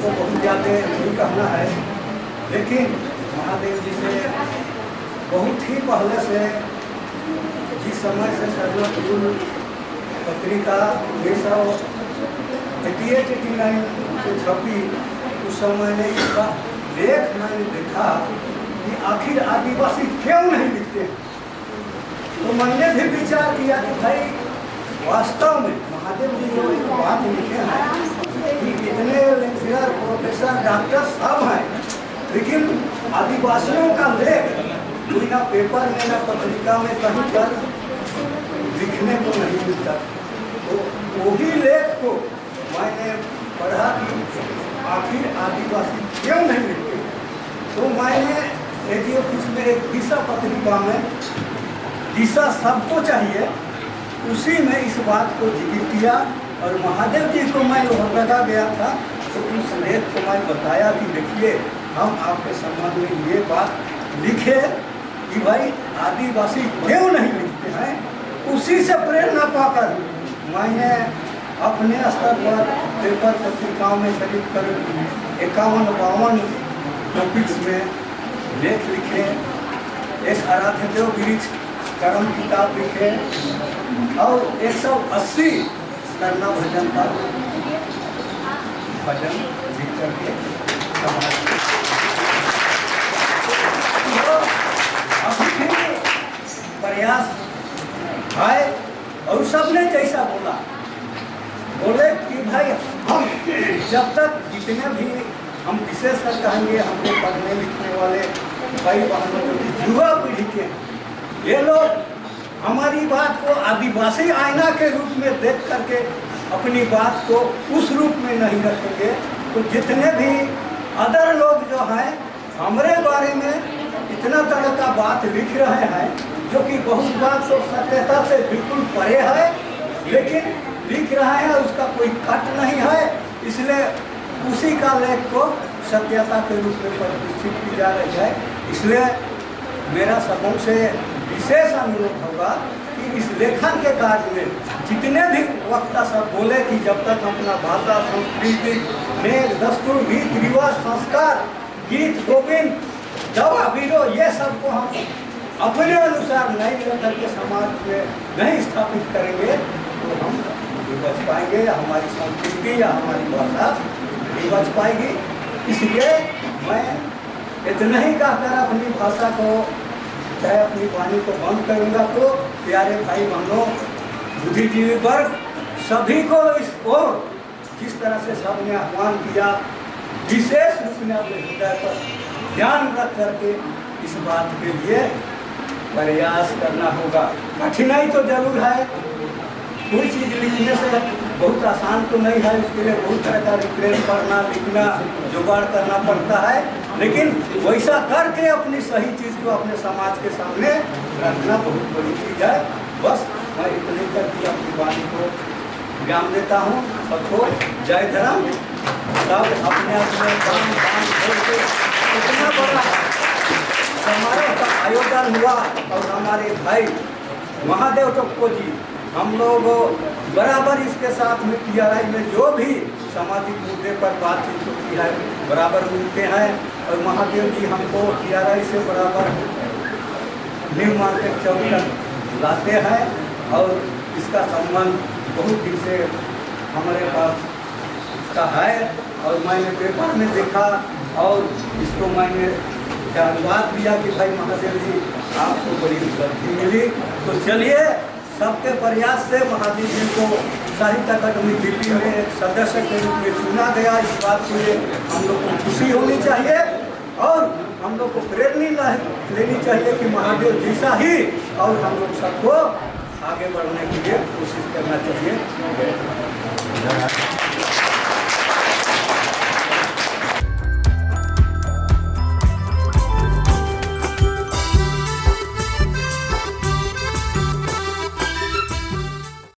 तो बहुत ज़्यादा नहीं कहना है, लेकिन महादेव जी से बहुत ही पहले से, जिस समय से सर्वकुल पत्रिका 1988-89 से छपी, उस समय ने इसका लेख मैंने देखा कि आखिर आदिवासी क्यों नहीं लिखते। तो मैंने भी विचार किया कि भाई वास्तव में महादेव जी जो एक बात लिखे हैं कि इतने लेक्चरर, प्रोफेसर, डॉक्टर सब हैं, लेकिन आदिवासियों का लेख कोई ना पेपर में ना पत्रिका में कहीं पर लिखने को नहीं मिलता। तो वही लेख को मैंने पढ़ा कि आखिर आदिवासी क्यों नहीं लिखते। तो मैंने एडी ऑफिस में एक दिशा पत्रिका में दिशा सबको चाहिए, उसी में इस बात को जिक्र किया और महादेव जी को मैं वहाँ लगा गया था। तो उस लेख को मैं बताया कि देखिए हम आपके संबंध में ये बात लिखे कि भाई आदिवासी क्यों नहीं लिखते हैं। उसी से प्रेरणा पाकर मैंने अपने स्तर पर पेपर पत्रिकाओं में करीब 51-52 टॉपिक्स में लेख लिखे, एक आराध्यदेव वृक्ष कर्म किताब लिखे और 180 करना भजन पर भजन लिख करके समाज अभी भी प्रयास है। और सबने जैसा बोले कि भाई हम जब तक जितने भी हम विशेषकर कहेंगे हमने पढ़ने लिखने वाले भाई बहनों की युवा पीढ़ी के, ये लोग हमारी बात को आदिवासी आईना के रूप में देख करके अपनी बात को उस रूप में नहीं रखेंगे, तो जितने भी अदर लोग जो हैं हमारे बारे में इतना तरह का बात लिख रहे हैं जो कि बहुत बात तो सत्यता से बिल्कुल परे है, लेकिन लिख रहे हैं उसका कोई कट नहीं है, इसलिए उसी का लेख को सत्यता के रूप में प्रतिष्ठित की जा रही है। इसलिए मेरा सबों से विशेष अनुरोध होगा कि इस लेखन के कार्य में जितने भी वक्ता सब बोले कि जब तक अपना भाषा, संस्कृति, नेक, दस्तूर, रीत रिवाज, संस्कार, गीत गोविंद, दवा बीरो, ये सबको हम अपने अनुसार नहीं रख के समाज में नहीं स्थापित करेंगे तो हम नहीं बच पाएंगे, या हमारी संस्कृति या हमारी भाषा नहीं बच पाएगी। इसलिए मैं इतना ही कहकर अपनी भाषा को, चाहे अपनी वाणी को बंद करूँगा। तो प्यारे भाई बहनों, बुद्धिजीवी वर्ग सभी को इस ओर जिस तरह से सबने आह्वान किया, विशेष रूप में अपने हृदय पर ध्यान रख करके इस बात के लिए प्रयास करना होगा। कठिनाई तो जरूर है, कोई चीज़ लिखने से बहुत आसान तो नहीं है, उसके लिए बहुत तरह का रिफ्रेंस पढ़ना, लिखना, जुगाड़ करना पड़ता है, लेकिन वैसा करके अपनी सही चीज़ को अपने समाज के सामने रखना बहुत बड़ी चीज़ है। बस मैं इतनी करके अपनी वाणी को विराम देता हूँ। सबको जय धर्म। सब अपने अपने काम करके इतना बड़ा समारोह का आयोजन हुआ और हमारे भाई महादेव टोप्पो जी हम लोग बराबर इसके साथ में PRI में जो भी सामाजिक मुद्दे पर बातचीत होती है बराबर मिलते हैं, और महादेव जी हमको PRI से बराबर न्यू मार्केट चौक तक लाते हैं और इसका संबंध बहुत दिन से हमारे पास का है। और मैंने पेपर में देखा और इसको मैंने धन्यवाद दिया कि भाई महादेव जी आपको बड़ी उपलब्धि मिली। तो चलिए सबके प्रयास से महादेव जी को साहित्य अकादमी दिल्ली में एक सदस्य के रूप में चुना गया। इस बात के लिए हम लोग को खुशी होनी चाहिए और हम लोग को प्रेरणा लेनी चाहिए कि महादेव जैसा ही और हम लोग सबको आगे बढ़ने के लिए कोशिश करना चाहिए।